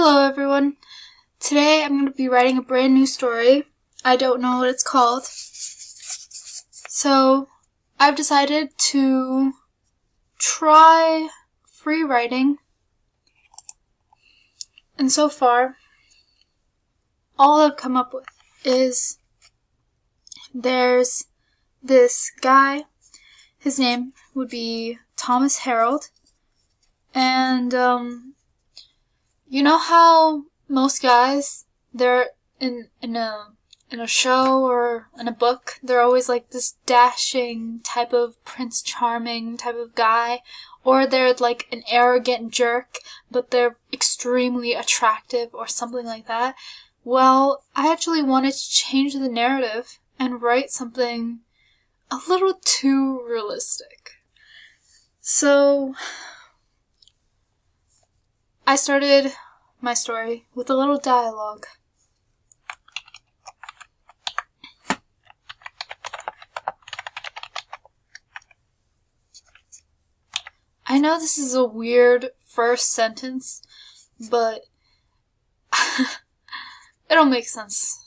Hello everyone. Today I'm going to be writing a brand new story. I don't know what it's called. So I've decided to try free writing. And so far, all I've come up with is there's this guy. His name would be Thomas Harold. And you know how most guys, they're in a show or in a book, they're always like this dashing type of Prince Charming type of guy, or they're like an arrogant jerk, but they're extremely attractive or something like that. Well, I actually wanted to change the narrative and write something a little too realistic. So I started my story with a little dialogue. I know this is a weird first sentence, but it'll make sense.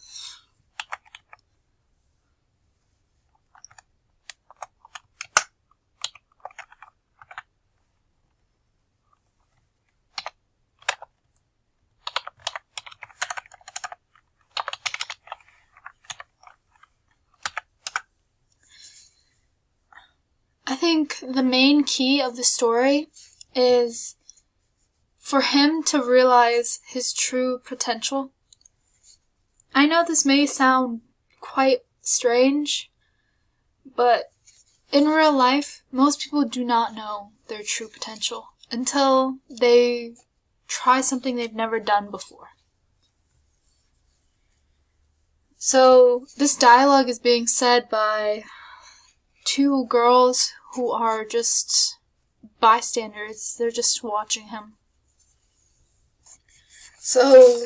I think the main key of the story is for him to realize his true potential. I know this may sound quite strange, but in real life, most people do not know their true potential until they try something they've never done before. So this dialogue is being said by two girls who are just bystanders. They're just watching him. So,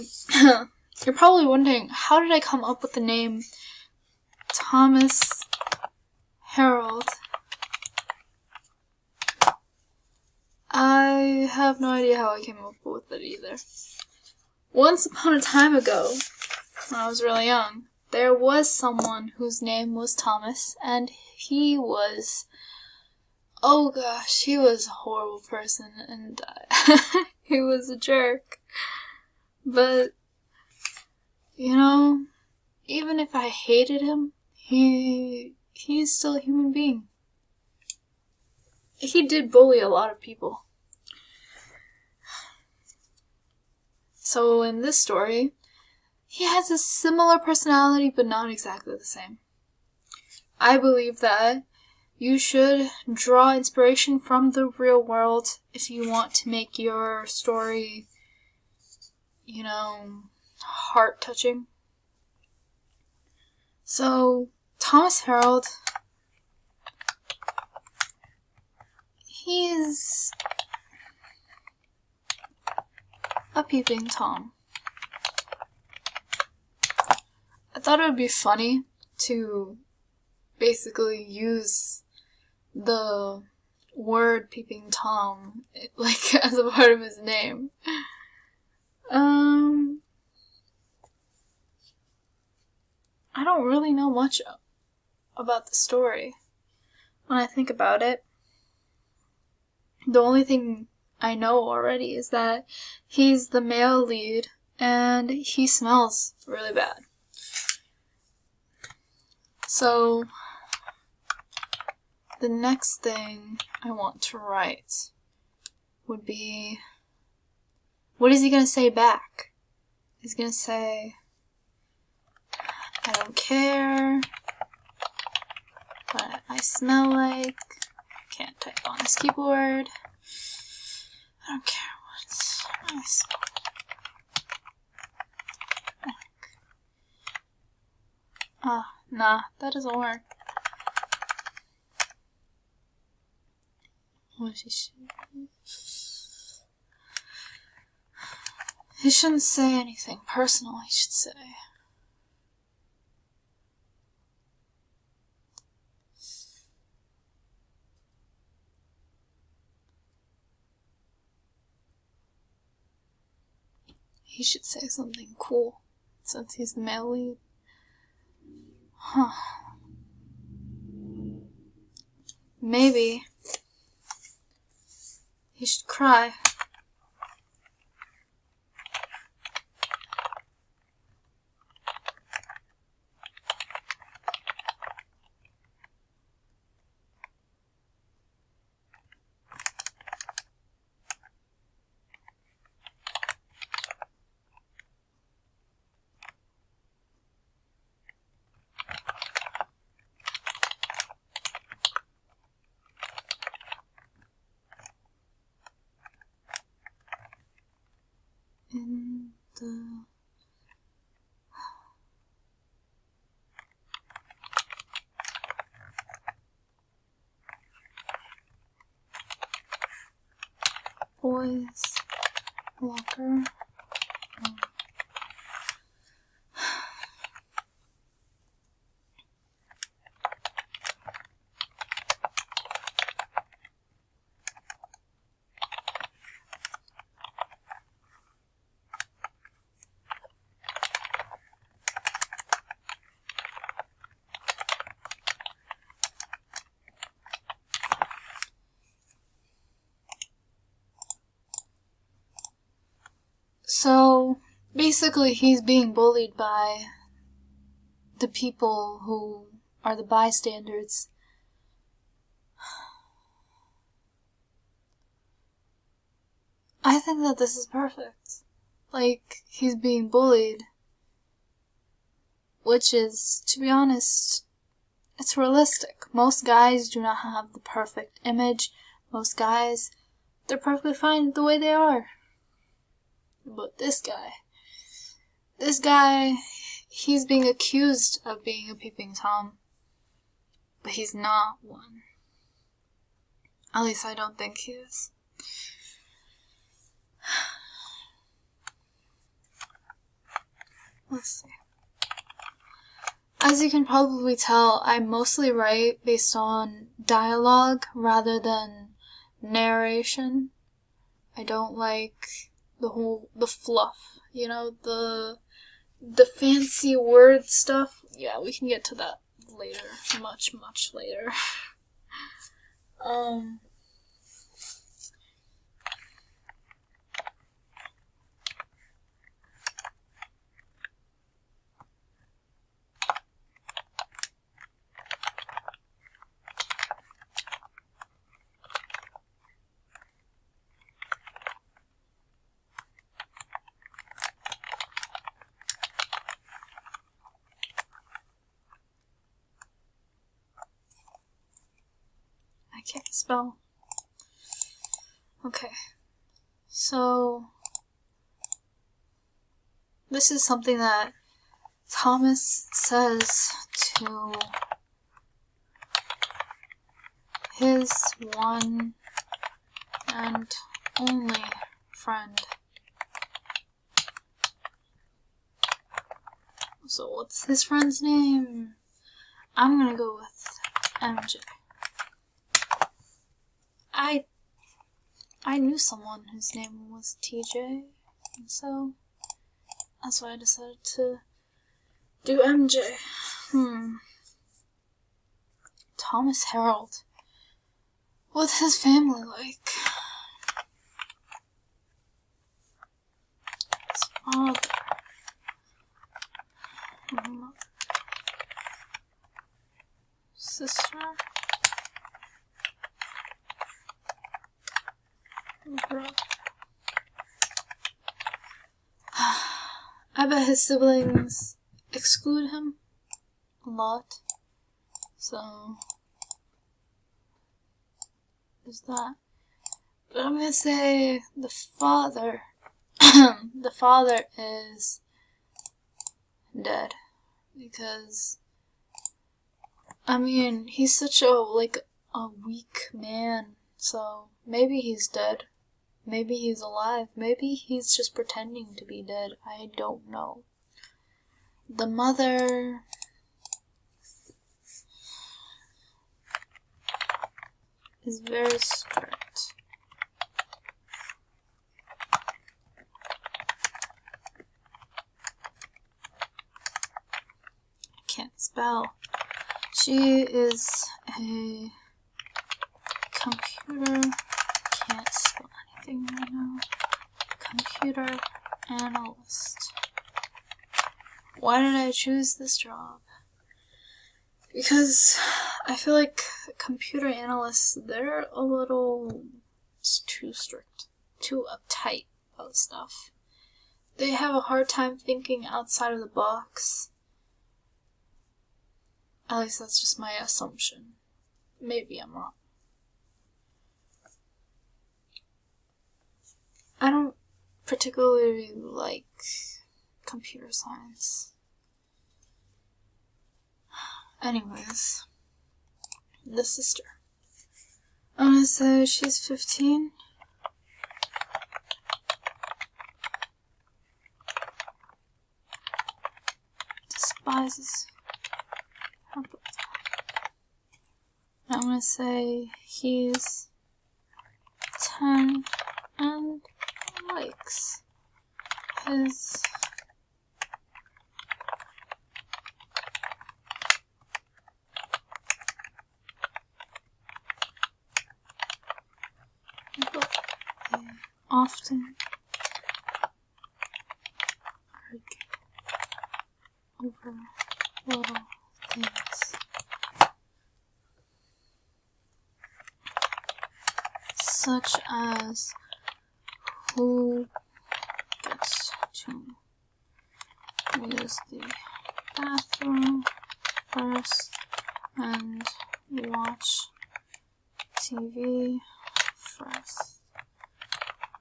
you're probably wondering, how did I come up with the name Thomas Harold? I have no idea how I came up with it either. Once upon a time ago, when I was really young, there was someone whose name was Thomas, and he was, oh gosh, he was a horrible person, and he was a jerk. But, you know, even if I hated him, he's still a human being. He did bully a lot of people. So in this story, he has a similar personality, but not exactly the same. I believe that you should draw inspiration from the real world if you want to make your story, heart-touching. So, Thomas Harold, he's a peeping Tom. I thought it would be funny to basically use the word peeping Tom as a part of his name. I don't really know much about the story when I think about it. The only thing I know already is that he's the male lead and he smells really bad. So, the next thing I want to write would be, what is he going to say back? He's going to say, I don't care what I smell like. Can't type on this keyboard. I don't care what I smell like. Nah, that doesn't work. What did he say? He shouldn't say anything personal, he should say. he should say something cool, since he's the male lead. Huh. Maybe he should cry. In the boys' locker. So, basically he's being bullied by the people who are the bystanders. I think that this is perfect. Like, he's being bullied, which is, to be honest, it's realistic. Most guys do not have the perfect image. Most guys, they're perfectly fine the way they are. But this guy, he's being accused of being a peeping Tom. But he's not one. At least I don't think he is. Let's see. As you can probably tell, I mostly write based on dialogue rather than narration. I don't like the fluff, you know, the fancy word stuff. Yeah, we can get to that later, much later. I can't spell. Okay. So, this is something that Thomas says to his one and only friend. So what's his friend's name? I'm gonna go with MJ. I knew someone whose name was TJ, and so that's why I decided to do MJ. Thomas Harold. What's his family like? His father. Mother. Sister. Brother. I bet his siblings exclude him a lot. So there's that. But I'm gonna say the father. The father is dead. Because, I mean, he's such a weak man. So maybe he's dead. Maybe he's alive. Maybe he's just pretending to be dead. I don't know. The mother is very strict. spell. She is a computer, can't spell anything right now, computer analyst. Why did I choose this job? Because I feel like computer analysts, they're a little too strict, too uptight about stuff. They have a hard time thinking outside of the box. At least that's just my assumption. Maybe I'm wrong. I don't particularly like computer science. Anyways, the sister. I'm gonna say she's 15. Despises her brother. I'm gonna say he's 10 and likes his book. They often argue over little things, such as who gets to use the bathroom first and watch TV first,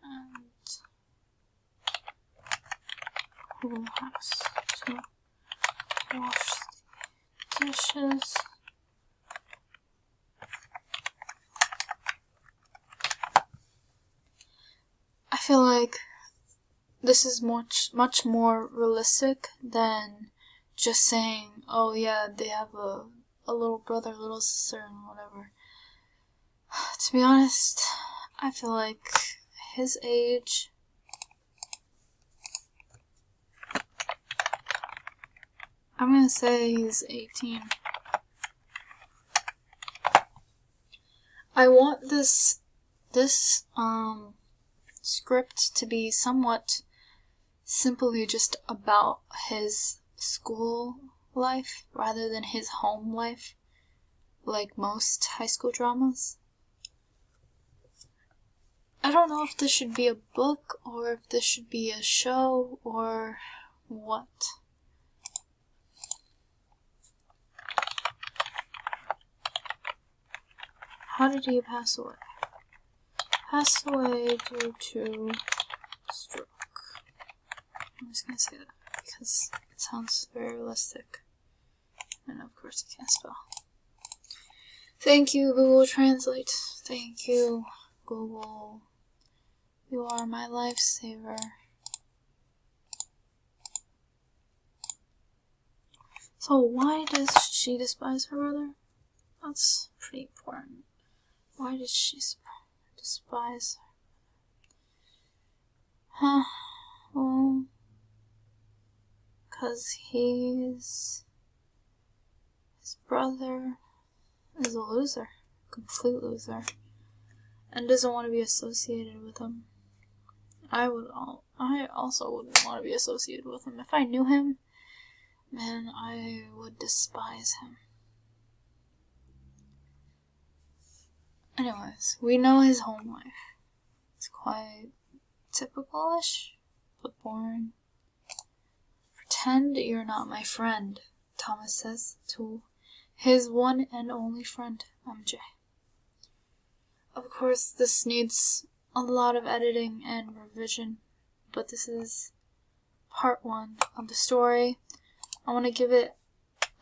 and who has to wash the dishes. I feel like this is much more realistic than just saying, oh yeah, they have a little brother, little sister, and whatever. To be honest, I feel like his age, I'm gonna say he's 18. I want this script to be somewhat simply just about his school life rather than his home life, like most high school dramas. I don't know if this should be a book or if this should be a show or what. How did he pass away? Passed away due to stroke. I'm just gonna say that because it sounds very realistic. And of course he can't spell. Thank you, Google Translate. Thank you, Google. You are my lifesaver. So why does she despise her brother? That's pretty important. Why did she despise her? Well, because his brother is a loser, complete loser, and doesn't want to be associated with him. I also wouldn't want to be associated with him. If I knew him, man, I would despise him. Anyways, we know his home life. It's quite typical-ish, but boring. Pretend you're not my friend, Thomas says to his one and only friend, MJ. Of course, this needs a lot of editing and revision, but this is part 1 of the story. I want to give it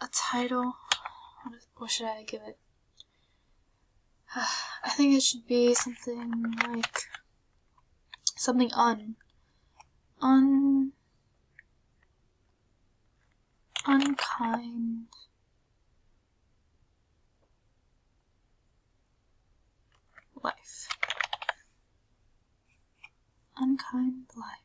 a title. What should I give it? I think it should be something like Unkind life. Unkind life.